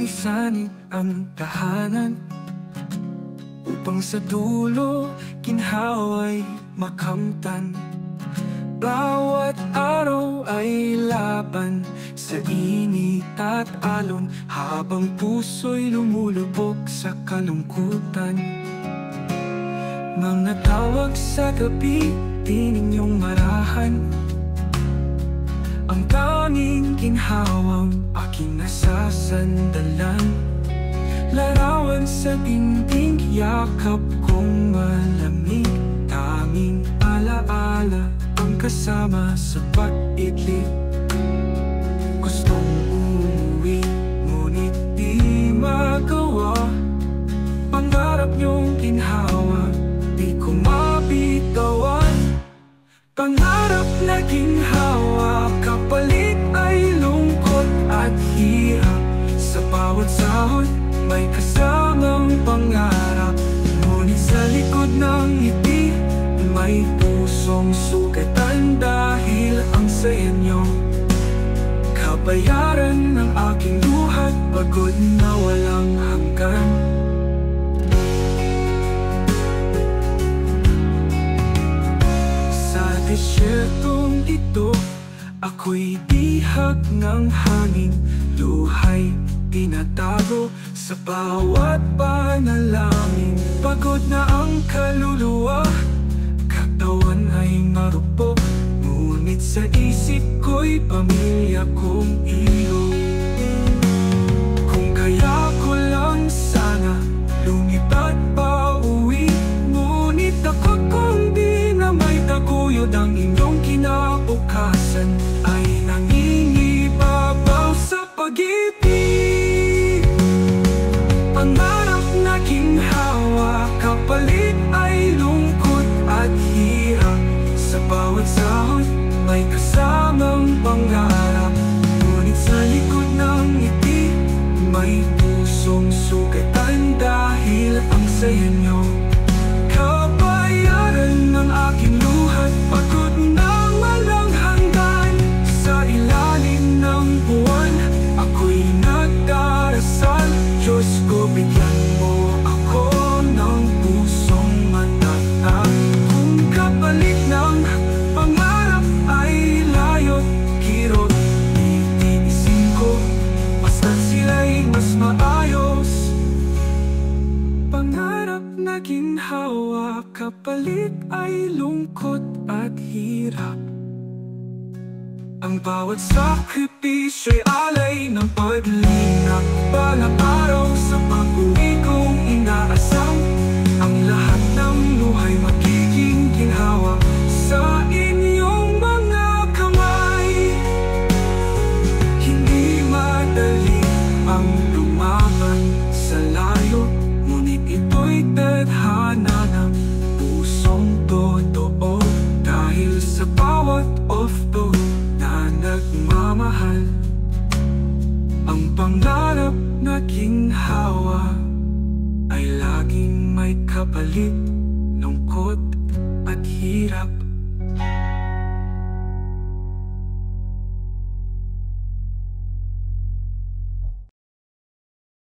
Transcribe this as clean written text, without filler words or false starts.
lisanin ang tahanan, upang sa dulo ginhawa'y makamtan. Bawat araw ay laban sa init at alon, habang puso'y lumulubog sa kalungkutan. Mga tawag sa gabi, di ninyong marahan ang tanging ginhawang aking nasasandalan. Larawan sa dingding, yakap kong malamig, tanging alaala ang kasama sa pag-idlip. Gustong umuwi, ngunit di magawa. Pangarap niyong ginhawa, di ko mabitawan. Pangarap na ginhawa, kapalit ay lungkot at hirap. Sa bawat sahod, may kasamang pangarap, ngunit sa likod ng ngiti, may pusong sugatan. Dahil ang saya niyo, kabayaran ng aking luhat, pagod na walang hanggan. Sa desyertong ito, ako'y bihag ng hangin, luha'y tinatago sa bawat panalangin. Pagod na ang kaluluwa, katawan ay marupok, ngunit sa isip ko'y pamilya kong iyo. Kung kaya ko lang sana lumipad pa uwi, ngunit ako kung di na may taguyod ang inyong kinabukasan, ay nangingibabaw sa pag-ibig. Pangarap na ginhawa, kapalit ay lungkot at hirap. Sa bawat sahod, may kasamang pangarap, ngunit sa likod ng ngiti, may pusong sugatan. Dahil ang saya niyo, kabayaran ng aking luhat, pagod na walang hanggan. Sa ilalim ng buwan, ako'y nagdarasal, Diyos ko, bigyan mo ako ng pusong matatag. Kung kapalit ng pangarap ay layot, kirot, titiisin ko, basta't sila'y mas maayos. Pangarap na ginhawa, kapalit ay lungkot at hirap. Ang bawat sakripisyo'y alay ng paglinang, balang araw sa pag-uwi kong inaasam, ang lahat ng luhay magiging ginhawa sa inyong mga kamay. Hindi madali ang lumaban sa layo, ngunit ito'y tadhana ng pusong totoo. Dahil sa bawat ofto na nagmamahal, ang pangarap na ginhawa ay laging may kapalit, lungkot at hirap.